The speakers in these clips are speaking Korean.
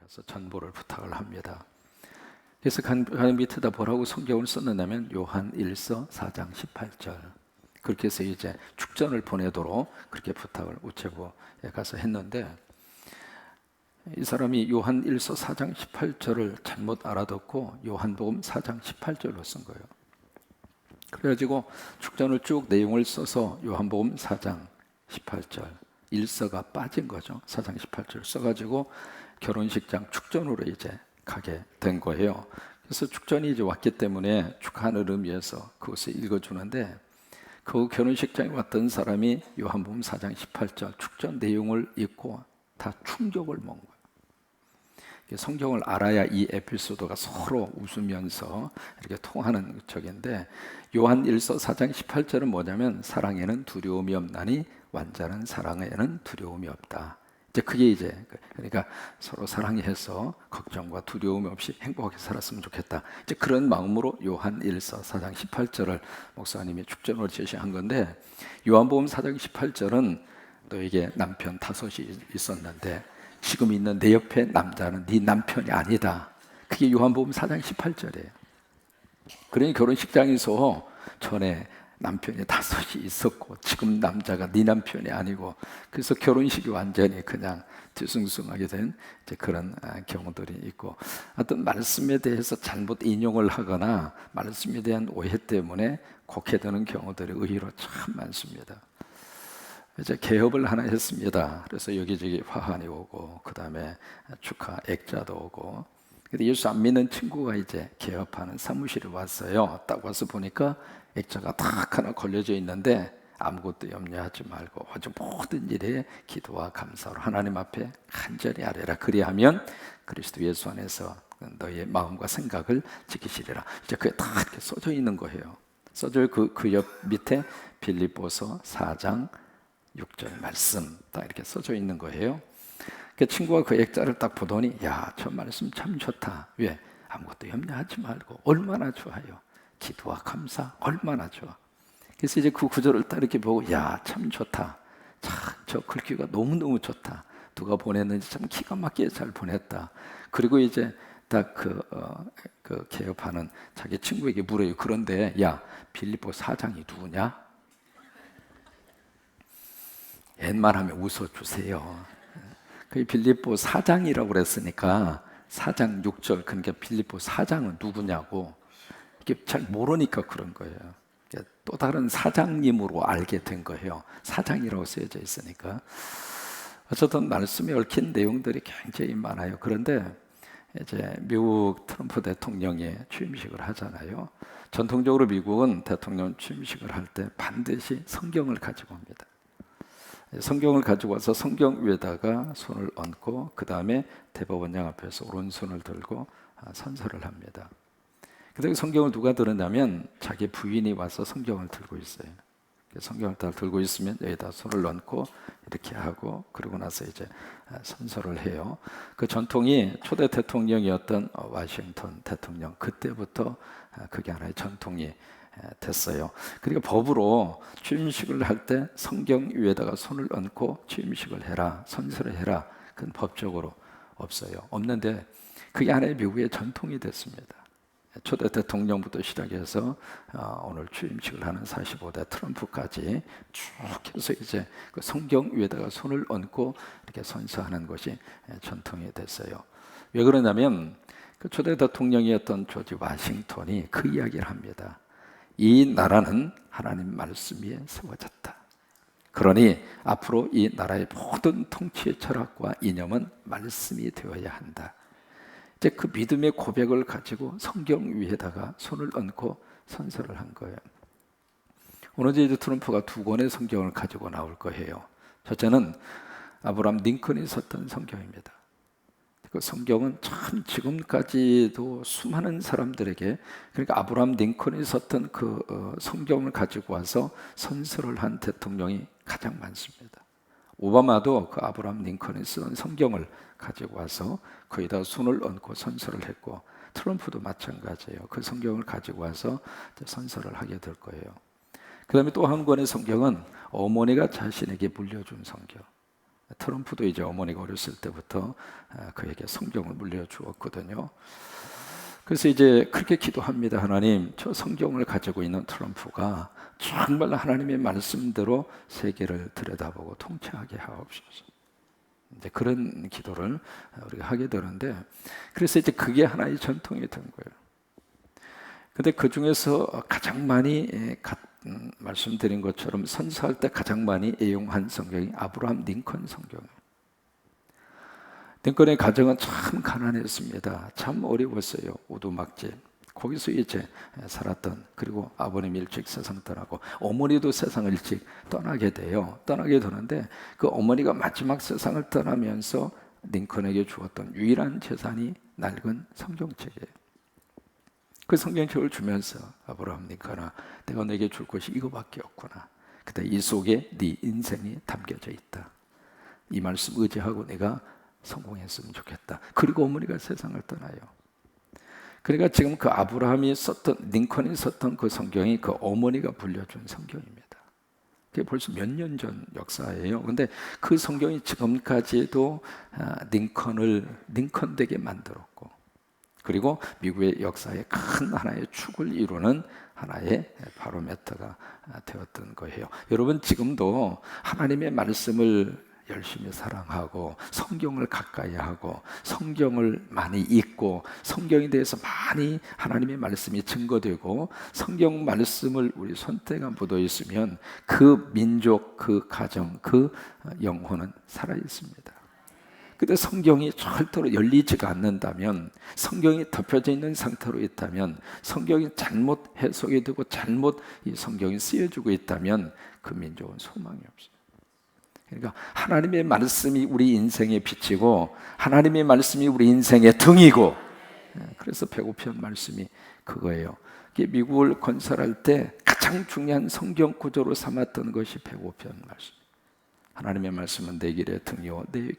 가서 전보를 부탁을 합니다. 그래서 가는 밑에다 뭐라고 성경을 썼느냐면 요한 1서 4장 18절. 그렇게 해서 이제 축전을 보내도록 그렇게 부탁을 우체부에 가서 했는데, 이 사람이 요한 1서 4장 18절을 잘못 알아듣고 요한복음 4장 18절로 쓴 거예요. 그래가지고 축전을 쭉 내용을 써서 요한복음 4장 18절 1서가 빠진 거죠. 4장 18절 써가지고 결혼식장 축전으로 이제 가게 된 거예요. 그래서 축전이 이제 왔기 때문에 축하하는 의미에서 그것을 읽어주는데, 그 결혼식장에 왔던 사람이 요한복음 4장 18절 축전 내용을 읽고 다 충격을 먹은 거예요. 성경을 알아야 이 에피소드가 서로 웃으면서 이렇게 통하는 적인데, 요한 1서 4장 18절은 뭐냐면 사랑에는 두려움이 없나니 완전한 사랑에는 두려움이 없다. 이제 그게 이제 그러니까 서로 사랑해서 걱정과 두려움이 없이 행복하게 살았으면 좋겠다. 이제 그런 마음으로 요한 1서 4장 18절을 목사님이 축전으로 제시한 건데, 요한복음 4장 18절은 너에게 남편 5이 있었는데 지금 있는 내 옆에 남자는 네 남편이 아니다. 그게 요한복음 4장 18절이에요. 그러니 결혼식장에서 전에 남편이 5이 있었고 지금 남자가 네 남편이 아니고, 그래서 결혼식이 완전히 그냥 뒤숭숭하게 된 이제 그런 경우들이 있고, 어떤 말씀에 대해서 잘못 인용을 하거나 말씀에 대한 오해 때문에 곡해되는 경우들이 의외로 참 많습니다. 이제 개업을 하나 했습니다. 그래서 여기저기 화환이 오고 그 다음에 축하 액자도 오고, 근데 예수 안 믿는 친구가 이제 개업하는 사무실에 왔어요. 딱 와서 보니까 액자가 딱 하나 걸려져 있는데 아무것도 염려하지 말고 아주 모든 일에 기도와 감사로 하나님 앞에 간절히 아뢰라. 그리하면 그리스도 예수 안에서 너의 마음과 생각을 지키시리라. 이제 그게 딱 이렇게 써져 있는 거예요. 써져 그 옆 밑에 빌립보서 4장 6절 말씀 딱 이렇게 써져 있는 거예요. 그 친구가 그 액자를 딱 보더니 야, 저 말씀 참 좋다. 왜? 아무것도 염려하지 말고. 얼마나 좋아요. 기도와 감사 얼마나 좋아. 그래서 이제 그 구절을 딱 이렇게 보고 야, 참 좋다. 참 저 글귀가 너무너무 좋다. 누가 보냈는지 참 기가 막히게 잘 보냈다. 그리고 이제 딱 그 개업하는 자기 친구에게 물어요. 그런데 야, 빌립보 사장이 누구냐? 옛말 하면 웃어주세요. 그 빌립보 사장이라고 그랬으니까 4장 6절, 그러니까 빌립보 사장은 누구냐고 이게 잘 모르니까 그런 거예요. 또 다른 사장님으로 알게 된 거예요. 사장이라고 쓰여져 있으니까. 어쨌든 말씀에 얽힌 내용들이 굉장히 많아요. 그런데 이제 미국 트럼프 대통령이 취임식을 하잖아요. 전통적으로 미국은 대통령 취임식을 할 때 반드시 성경을 가지고 옵니다. 성경을 가지고 와서 성경 위에다가 손을 얹고 그 다음에 대법원장 앞에서 오른손을 들고 선서를 합니다. 근데 그 성경을 누가 들었냐면 자기 부인이 와서 성경을 들고 있어요. 성경을 다 들고 있으면 여기다 손을 얹고 이렇게 하고, 그러고 나서 이제 선서를 해요. 그 전통이 초대 대통령이었던 워싱턴 대통령 그때부터 그게 하나의 전통이 됐어요. 그러니까 법으로 취임식을 할 때 성경 위에다가 손을 얹고 취임식을 해라, 선서를 해라, 그건 법적으로 없어요. 없는데 그게 하나의 미국의 전통이 됐습니다. 초대 대통령부터 시작해서 오늘 취임식을 하는 45대 트럼프까지 쭉 해서 이제 그 성경 위에다가 손을 얹고 이렇게 선서하는 것이 전통이 됐어요. 왜 그러냐면 그 초대 대통령이었던 조지 워싱턴이 그 이야기를 합니다. 이 나라는 하나님 말씀 위에 세워졌다. 그러니 앞으로 이 나라의 모든 통치의 철학과 이념은 말씀이 되어야 한다. 이제 그 믿음의 고백을 가지고 성경 위에다가 손을 얹고 선서를 한 거예요. 오늘 이제 트럼프가 2권의 성경을 가지고 나올 거예요. 첫째는 아브라함 링컨이 썼던 성경입니다. 그 성경은 참 지금까지도 수많은 사람들에게, 그러니까 아브라함 링컨이 썼던 그 성경을 가지고 와서 선서를 한 대통령이 가장 많습니다. 오바마도 그 아브라함 링컨이 쓴 성경을 가지고 와서 거기다 손을 얹고 선서를 했고, 트럼프도 마찬가지예요. 그 성경을 가지고 와서 선서를 하게 될 거예요. 그 다음에 또 한 권의 성경은 어머니가 자신에게 물려준 성경. 트럼프도 이제 어머니가 어렸을 때부터 그에게 성경을 물려주었거든요. 그래서 이제 그렇게 기도합니다. 하나님, 저 성경을 가지고 있는 트럼프가 정말 하나님의 말씀대로 세계를 들여다보고 통치하게 하옵소서. 이제 그런 기도를 우리가 하게 되는데, 그래서 이제 그게 하나의 전통이 된 거예요. 근데 그 중에서 가장 많이 말씀드린 것처럼 선서할 때 가장 많이 애용한 성경이 아브라함 링컨 성경이에요. 링컨의 가정은 참 가난했습니다. 참 어려웠어요. 오두막집. 거기서 이제 살았던, 그리고 아버님이 일찍 세상 떠나고 어머니도 세상을 일찍 떠나게 돼요. 떠나게 되는데 그 어머니가 마지막 세상을 떠나면서 링컨에게 주었던 유일한 재산이 낡은 성경책이에요. 그 성경책을 주면서 아브라함 링컨아, 내가 내게 줄 것이 이거밖에 없구나. 근데 이 속에 네 인생이 담겨져 있다. 이 말씀 의지하고 내가 성공했으면 좋겠다. 그리고 어머니가 세상을 떠나요. 그러니까 지금 그 아브라함이 썼던, 링컨이 썼던 그 성경이 그 어머니가 불려준 성경입니다. 그게 벌써 몇 년 전 역사예요. 근데 그 성경이 지금까지도 링컨을 링컨되게 만들었고, 그리고 미국의 역사의 큰 하나의 축을 이루는 하나의 바로미터가 되었던 거예요. 여러분, 지금도 하나님의 말씀을 열심히 사랑하고 성경을 가까이 하고 성경을 많이 읽고 성경에 대해서 많이 하나님의 말씀이 증거되고 성경 말씀을 우리 손때가 묻어 있으면 그 민족, 그 가정, 그 영혼은 살아 있습니다. 근데 성경이 절대로 열리지가 않는다면, 성경이 덮여져 있는 상태로 있다면, 성경이 잘못 해석이 되고 잘못 이 성경이 쓰여지고 있다면 그 민족은 소망이 없어요. 그러니까 하나님의 말씀이 우리 인생의 빛이고 하나님의 말씀이 우리 인생의 등이고, 그래서 배고픈 말씀이 그거예요. 미국을 건설할 때 가장 중요한 성경 구조로 삼았던 것이 배고픈 말씀. 하나님의 말씀은 내 길의 등이요 내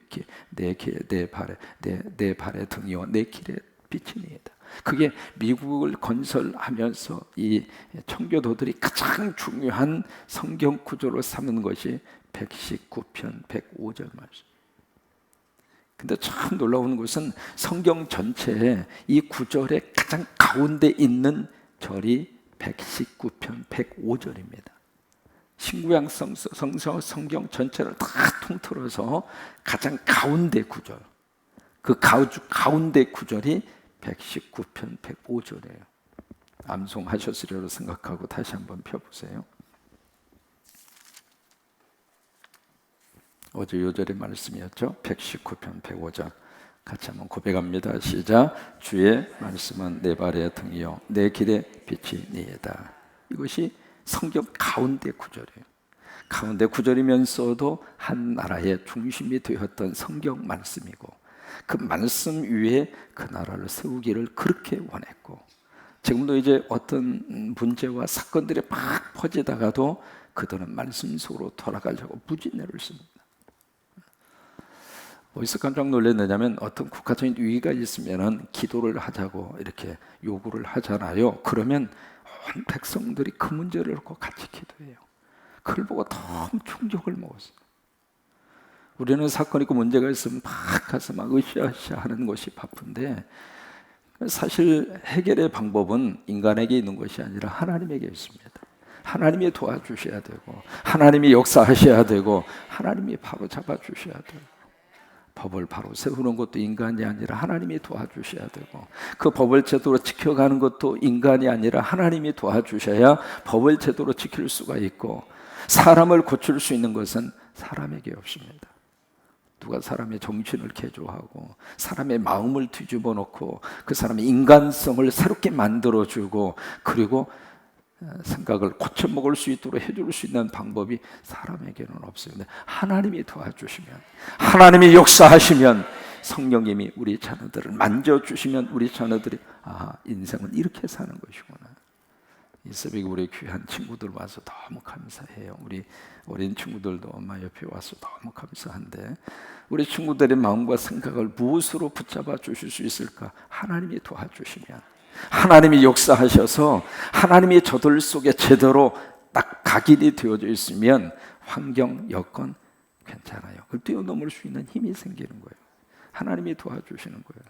발의 등이요 내 길의 빛이니이다. 그게 미국을 건설하면서 이 청교도들이 가장 중요한 성경 구조로 삼은 것이 119편 105절 말씀. 근데 참 놀라운 것은 성경 전체에 이 구절의 가장 가운데 있는 절이 119편 105절입니다. 신구약 성경 전체를 다 통틀어서 가장 가운데 구절, 그 가운데 구절이 119편 105절이에요. 암송하셨으리라고 생각하고 다시 한번 펴보세요. 어제 요절의 말씀이었죠. 119편 105절 같이 한번 고백합니다. 시작. 주의 말씀은 내 발의 등이요 내 길의 빛이니이다. 이것이 성경 가운데 구절이에요. 가운데 구절이면서도 한 나라의 중심이 되었던 성경 말씀이고, 그 말씀 위에 그 나라를 세우기를 그렇게 원했고, 지금도 이제 어떤 문제와 사건들이 막 퍼지다가도 그들은 말씀 속으로 돌아가려고 무진애를 씁니다. 어디서 깜짝 놀랐느냐면, 어떤 국가적인 위기가 있으면 기도를 하자고 이렇게 요구를 하잖아요. 그러면 온 백성들이 그 문제를 놓고 같이 기도해요. 그걸 보고 너무 충격을 먹었어요. 우리는 사건이 있고 문제가 있으면 막 가서 막 으쌰으쌰 하는 것이 바쁜데, 사실 해결의 방법은 인간에게 있는 것이 아니라 하나님에게 있습니다. 하나님이 도와주셔야 되고 하나님이 역사하셔야 되고 하나님이 바로 잡아주셔야 돼요. 법을 바로 세우는 것도 인간이 아니라 하나님이 도와주셔야 되고, 그 법을 제대로 지켜가는 것도 인간이 아니라 하나님이 도와주셔야 법을 제대로 지킬 수가 있고, 사람을 고칠 수 있는 것은 사람에게 없습니다. 누가 사람의 정신을 개조하고 사람의 마음을 뒤집어 놓고 그 사람의 인간성을 새롭게 만들어주고, 그리고 생각을 고쳐먹을 수 있도록 해줄 수 있는 방법이 사람에게는 없습니다. 하나님이 도와주시면, 하나님이 역사하시면, 성령님이 우리 자녀들을 만져주시면 우리 자녀들이 인생은 이렇게 사는 것이구나. 이 새벽에 우리 귀한 친구들 와서 너무 감사해요. 우리 어린 친구들도 엄마 옆에 와서 너무 감사한데, 우리 친구들의 마음과 생각을 무엇으로 붙잡아 주실 수 있을까? 하나님이 도와주시면, 하나님이 역사하셔서 하나님이 저들 속에 제대로 딱 각인이 되어져 있으면 환경, 여건 괜찮아요. 그걸 뛰어넘을 수 있는 힘이 생기는 거예요. 하나님이 도와주시는 거예요.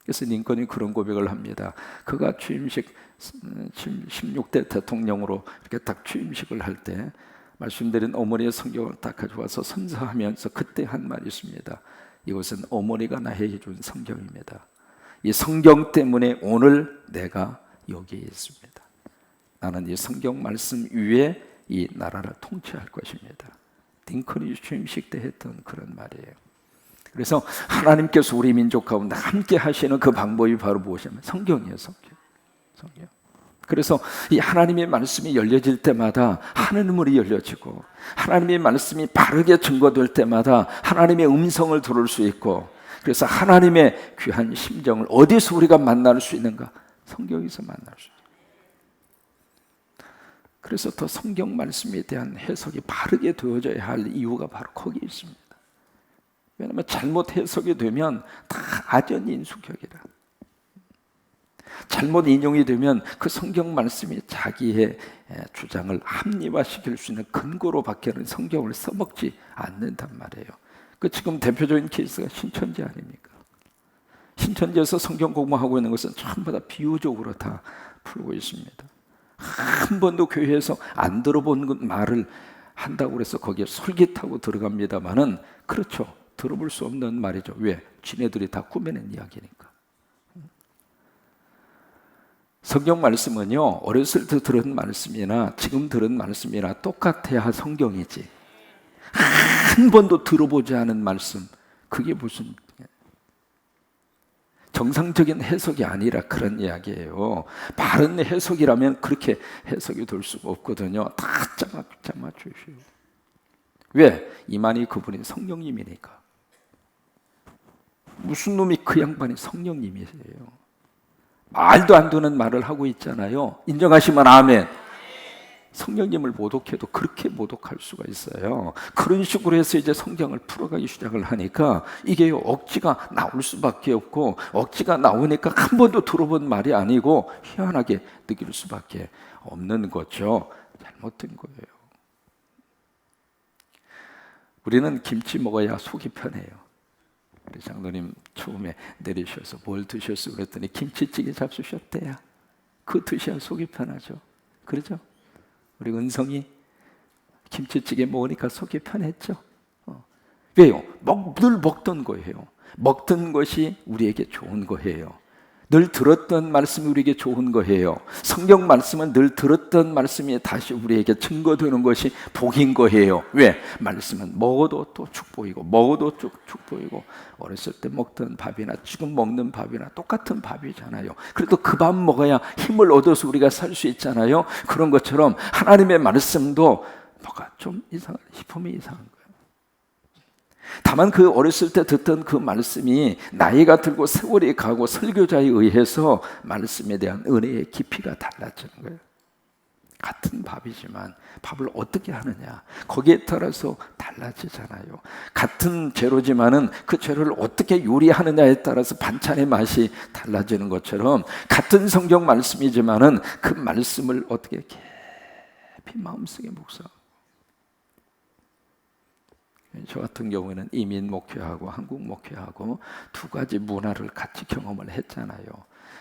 그래서 링컨이 그런 고백을 합니다. 그가 취임식 16대 대통령으로 이렇게 딱 취임식을 할 때 말씀드린 어머니의 성경을 딱 가져와서 선서하면서 그때 한 말이 있습니다. 이것은 어머니가 나에게 준 성경입니다. 이 성경 때문에 오늘 내가 여기에 있습니다. 나는 이 성경 말씀 위에 이 나라를 통치할 것입니다. 링컨이 취임식 때 했던 그런 말이에요. 그래서 하나님께서 우리 민족 가운데 함께 하시는 그 방법이 바로 무엇이냐면 성경이에요. 성경. 그래서 이 하나님의 말씀이 열려질 때마다 하늘문이 열려지고, 하나님의 말씀이 바르게 증거될 때마다 하나님의 음성을 들을 수 있고, 그래서 하나님의 귀한 심정을 어디서 우리가 만날 수 있는가? 성경에서 만날 수 있어요. 그래서 더 성경 말씀에 대한 해석이 바르게 되어져야 할 이유가 바로 거기에 있습니다. 왜냐하면 잘못 해석이 되면 다 아전인수격이라. 잘못 인용이 되면 그 성경 말씀이 자기의 주장을 합리화시킬 수 있는 근거로 밖에는 성경을 써먹지 않는단 말이에요. 그 지금 대표적인 케이스가 신천지 아닙니까? 신천지에서 성경 공부하고 있는 것은 전부 다 비유적으로 다 풀고 있습니다. 한 번도 교회에서 안 들어본 말을 한다고 해서 거기에 솔깃하고 들어갑니다만은, 그렇죠, 들어볼 수 없는 말이죠. 왜? 지네들이 다 꾸며낸 이야기니까. 성경 말씀은요, 어렸을 때 들은 말씀이나 지금 들은 말씀이나 똑같아야 성경이지, 한 번도 들어보지 않은 말씀, 그게 무슨 정상적인 해석이 아니라 그런 이야기예요. 바른 해석이라면 그렇게 해석이 될 수가 없거든요. 다 짝 맞추시오. 왜? 이만희 그분이 성령님이니까. 무슨 놈이 그 양반이 성령님이세요. 말도 안 되는 말을 하고 있잖아요. 인정하시면 아멘. 성령님을 모독해도 그렇게 모독할 수가 있어요. 그런 식으로 해서 이제 성경을 풀어가기 시작을 하니까 이게 억지가 나올 수밖에 없고, 억지가 나오니까 한 번도 들어본 말이 아니고 희한하게 느낄 수밖에 없는 거죠. 잘못된 거예요. 우리는 김치 먹어야 속이 편해요. 우리 장로님 처음에 내리셔서 뭘 드셨어요? 그랬더니 김치찌개 잡수셨대요. 그거 드셔야 속이 편하죠. 그러죠? 우리 은성이 김치찌개 먹으니까 속이 편했죠. 왜요? 늘 먹던 거예요. 먹던 것이 우리에게 좋은 거예요. 늘 들었던 말씀이 우리에게 좋은 거예요. 성경 말씀은 늘 들었던 말씀이 다시 우리에게 증거되는 것이 복인 거예요. 왜? 말씀은 먹어도 또 축복이고, 먹어도 축복이고, 어렸을 때 먹던 밥이나 지금 먹는 밥이나 똑같은 밥이잖아요. 그래도 그 밥 먹어야 힘을 얻어서 우리가 살 수 있잖아요. 그런 것처럼 하나님의 말씀도 뭐가 좀 싶으면 이상한 거예요. 다만 그 어렸을 때 듣던 그 말씀이 나이가 들고 세월이 가고 설교자에 의해서 말씀에 대한 은혜의 깊이가 달라지는 거예요. 같은 밥이지만 밥을 어떻게 하느냐, 거기에 따라서 달라지잖아요. 같은 재료지만은 그 재료를 어떻게 요리하느냐에 따라서 반찬의 맛이 달라지는 것처럼, 같은 성경 말씀이지만은 그 말씀을 어떻게 깊이 마음속에 묵상하고, 저 같은 경우에는 이민 목회하고 한국 목회하고 두 가지 문화를 같이 경험을 했잖아요.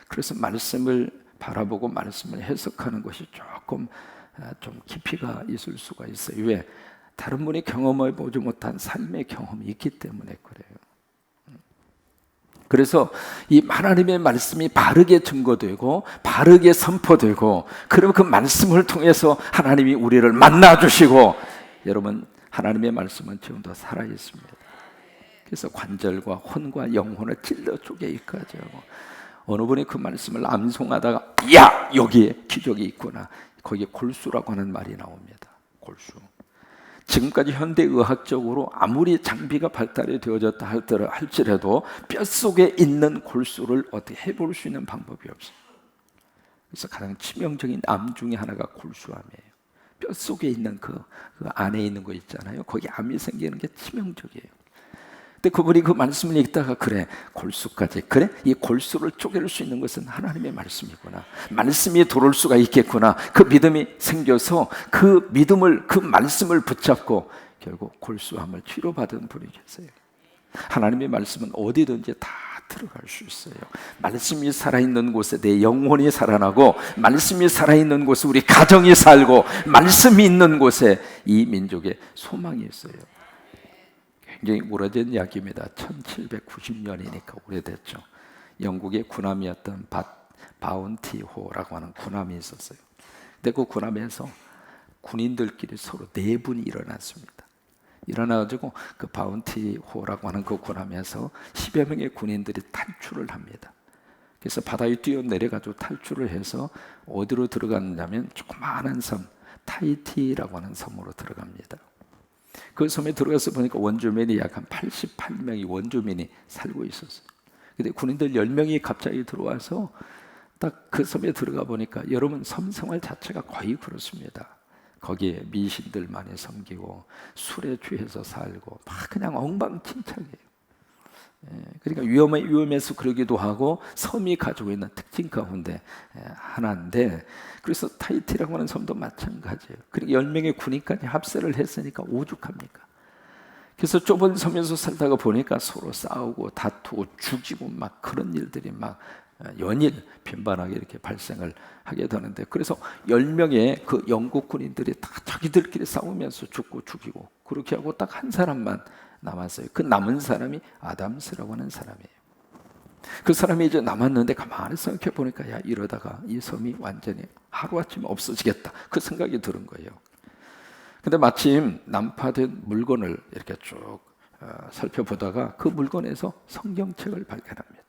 그래서 말씀을 바라보고 말씀을 해석하는 것이 조금 좀 깊이가 있을 수가 있어요. 왜? 다른 분이 경험해 보지 못한 삶의 경험이 있기 때문에 그래요. 그래서 이 하나님의 말씀이 바르게 증거되고 바르게 선포되고, 그러면 그 말씀을 통해서 하나님이 우리를 만나주시고, 여러분 하나님의 말씀은 지금도 살아있습니다. 그래서 관절과 혼과 영혼을 찔러 쪼개기까지 하고, 어느 분이 그 말씀을 암송하다가 야! 여기에 기적이 있구나. 거기에 골수라고 하는 말이 나옵니다. 골수. 지금까지 현대의학적으로 아무리 장비가 발달이 되어졌다 할지라도 뼛속에 있는 골수를 어떻게 해볼 수 있는 방법이 없어요. 그래서 가장 치명적인 암 중에 하나가 골수암이에요. 뼛속에 있는 그 안에 있는 거 있잖아요. 거기 암이 생기는 게 치명적이에요. 근데 그분이 그 말씀을 읽다가 그래, 골수까지, 그래? 이 골수를 쪼갤 수 있는 것은 하나님의 말씀이구나. 말씀이 들어올 수가 있겠구나. 그 믿음이 생겨서 그 믿음을, 그 말씀을 붙잡고 결국 골수암을 치료받은 분이 계세요. 하나님의 말씀은 어디든지 다 들어갈 수 있어요. 말씀이 살아있는 곳에 내 영혼이 살아나고, 말씀이 살아있는 곳에 우리 가정이 살고, 말씀이 있는 곳에 이 민족의 소망이 있어요. 굉장히 오래된 이야기입니다. 1790년이니까 오래됐죠. 영국의 군함이었던 바운티호라고 하는 군함이 있었어요. 근데 그 군함에서 군인들끼리 서로 내분이 일어났습니다. 일어나가지고 그 바운티호라고 하는 그 군함에서 10여 명의 군인들이 탈출을 합니다. 그래서 바다에 뛰어내려가지고 탈출을 해서 어디로 들어갔냐면 조그마한 섬, 타히티라고 하는 섬으로 들어갑니다. 그 섬에 들어가서 보니까 원주민이 약 한 88명의 원주민이 살고 있었어요. 근데 군인들 10명이 갑자기 들어와서 딱 그 섬에 들어가 보니까 여러분, 섬 생활 자체가 거의 그렇습니다. 거기에 미신들 많이 섬기고 술에 취해서 살고 막 그냥 엉망진창이에요. 그러니까 위험해서 그러기도 하고, 섬이 가지고 있는 특징 가운데 하나인데, 그래서 타히티라고 하는 섬도 마찬가지예요. 그러니까 10명의 군인까지 합세를 했으니까 오죽합니까? 그래서 좁은 섬에서 살다가 보니까 서로 싸우고 다투고 죽이고 막 그런 일들이 막 연일 빈번하게 이렇게 발생을 하게 되는데, 그래서 10명의 그 영국 군인들이 다 자기들끼리 싸우면서 죽고 죽이고 그렇게 하고 딱 한 사람만 남았어요. 그 남은 사람이 아담스라고 하는 사람이에요. 그 사람이 이제 남았는데 가만히 생각해 보니까, 야, 이러다가 이 섬이 완전히 하루아침에 없어지겠다, 그 생각이 드는 거예요. 근데 마침 난파된 물건을 이렇게 쭉 살펴보다가 그 물건에서 성경책을 발견합니다.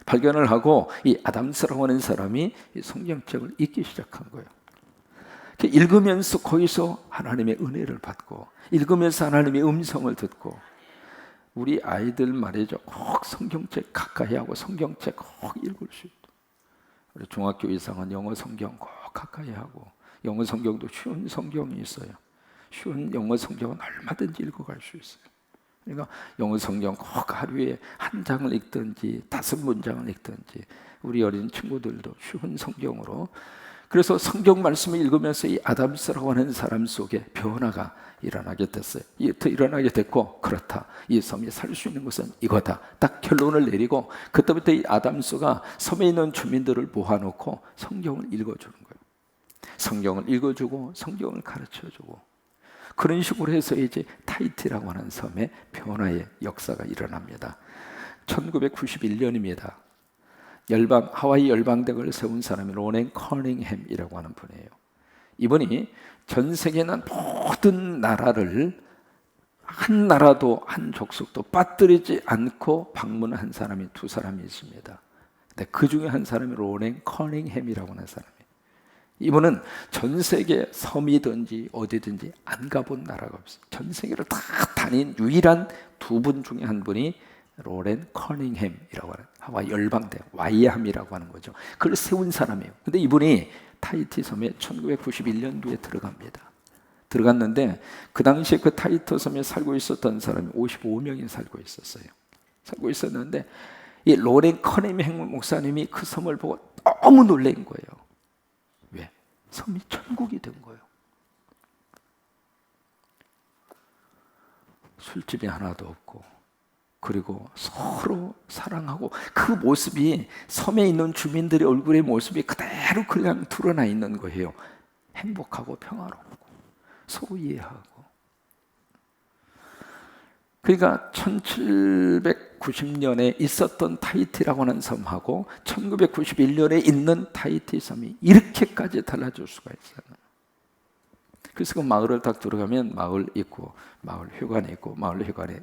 발견을 하고 이 아담스라고 하는 사람이 이 성경책을 읽기 시작한 거예요. 읽으면서 거기서 하나님의 은혜를 받고, 읽으면서 하나님의 음성을 듣고, 우리 아이들 말이죠, 꼭 성경책 가까이 하고 성경책 꼭 읽을 수 있도록, 우리 중학교 이상은 영어 성경 꼭 가까이 하고, 영어 성경도 쉬운 성경이 있어요. 쉬운 영어 성경은 얼마든지 읽어갈 수 있어요. 그러니까 영어 성경 꼭 하루에 한 장을 읽든지 5문장을 읽든지, 우리 어린 친구들도 쉬운 성경으로. 그래서 성경 말씀을 읽으면서 이 아담스라고 하는 사람 속에 변화가 일어나게 됐어요. 일어나게 됐고, 그렇다, 이 섬이 살 수 있는 것은 이거다, 딱 결론을 내리고, 그때부터 이 아담스가 섬에 있는 주민들을 모아놓고 성경을 읽어주는 거예요. 성경을 읽어주고 성경을 가르쳐주고, 그런 식으로 해서 이제 타히티라고 하는 섬에 변화의 역사가 일어납니다. 1991년입니다. 하와이 열방대학을 세운 사람이 로렌 커닝햄이라고 하는 분이에요. 이분이 전 세계에 있는 모든 나라를, 한 나라도 한 족속도 빠뜨리지 않고 방문한 사람이 2사람이 있습니다. 근데 그 중에 한 사람이 로렌 커닝햄이라고 하는 사람이에요. 이분은 전 세계 섬이든지 어디든지 안 가본 나라가 없어요. 전 세계를 다 다닌 유일한 2분 중에 한 분이 로렌 커닝햄이라고 하는, 하와이 열방대, 와이암이라고 하는 거죠. 그걸 세운 사람이에요. 근데 이분이 타히티 섬에 1991년도에 들어갑니다. 들어갔는데 그 당시에 그 타히티 섬에 살고 있었던 사람이 55명이 살고 있었어요. 살고 있었는데 이 로렌 커닝햄 목사님이 그 섬을 보고 너무 놀란 거예요. 왜? 섬이 천국이 된 거예요. 술집이 하나도 없고, 그리고 서로 사랑하고, 그 모습이 섬에 있는 주민들의 얼굴의 모습이 그대로 그냥 드러나 있는 거예요. 행복하고 평화롭고 서로 이해하고. 그러니까 1790년에 있었던 타히티라고 하는 섬하고 1991년에 있는 타히티 섬이 이렇게까지 달라질 수가 있어요. 그래서 그 마을을 딱 들어가면 마을 있고, 마을 회관이 있고, 마을 회관에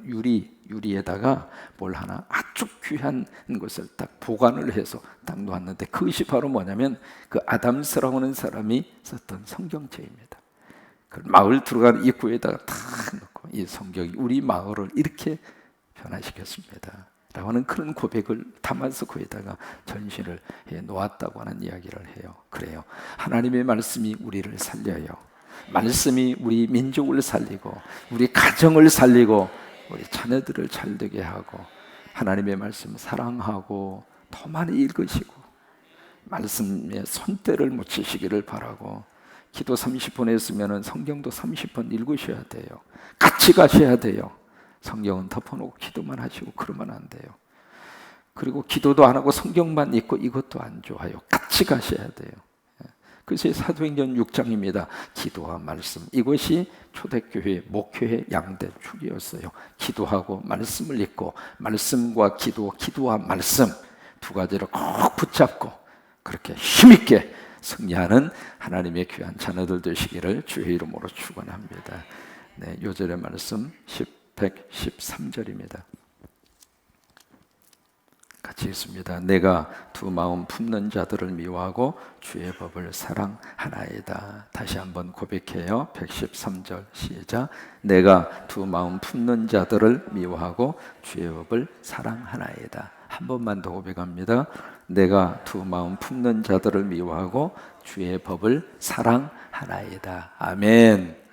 유리에다가 뭘 하나 아주 귀한 것을 딱 보관을 해서 딱 놓았는데, 그것이 바로 뭐냐면 그 아담스라고 하는 사람이 썼던 성경책입니다. 그 마을 들어가는 입구에다가 딱 놓고, 이 성경이 우리 마을을 이렇게 변화시켰습니다 라고 하는 그런 고백을 담아서 거기다가 전시를 해 놓았다고 하는 이야기를 해요. 그래요, 하나님의 말씀이 우리를 살려요. 말씀이 우리 민족을 살리고, 우리 가정을 살리고, 우리 자녀들을 잘되게 하고, 하나님의 말씀 사랑하고 더 많이 읽으시고 말씀에 손때를 묻히시기를 바라고, 기도 30분 했으면 성경도 30분 읽으셔야 돼요. 같이 가셔야 돼요. 성경은 덮어놓고 기도만 하시고 그러면 안 돼요. 그리고 기도도 안 하고 성경만 읽고 이것도 안 좋아요. 같이 가셔야 돼요. 그것이 사도행전 6장입니다. 기도와 말씀, 이것이 초대교회 목회의 양대 축이었어요. 기도하고 말씀을 읽고, 말씀과 기도, 기도와 말씀 두 가지를 꼭 붙잡고 그렇게 힘있게 승리하는 하나님의 귀한 자녀들 되시기를 주의 이름으로 축원합니다. 네, 요절의 말씀 113절입니다. 같이 읽습니다. 내가 두 마음 품는 자들을 미워하고 주의 법을 사랑하나이다. 다시 한번 고백해요. 113절 시작. 내가 두 마음 품는 자들을 미워하고 주의 법을 사랑하나이다. 한 번만 더 고백합니다. 내가 두 마음 품는 자들을 미워하고 주의 법을 사랑하나이다. 아멘.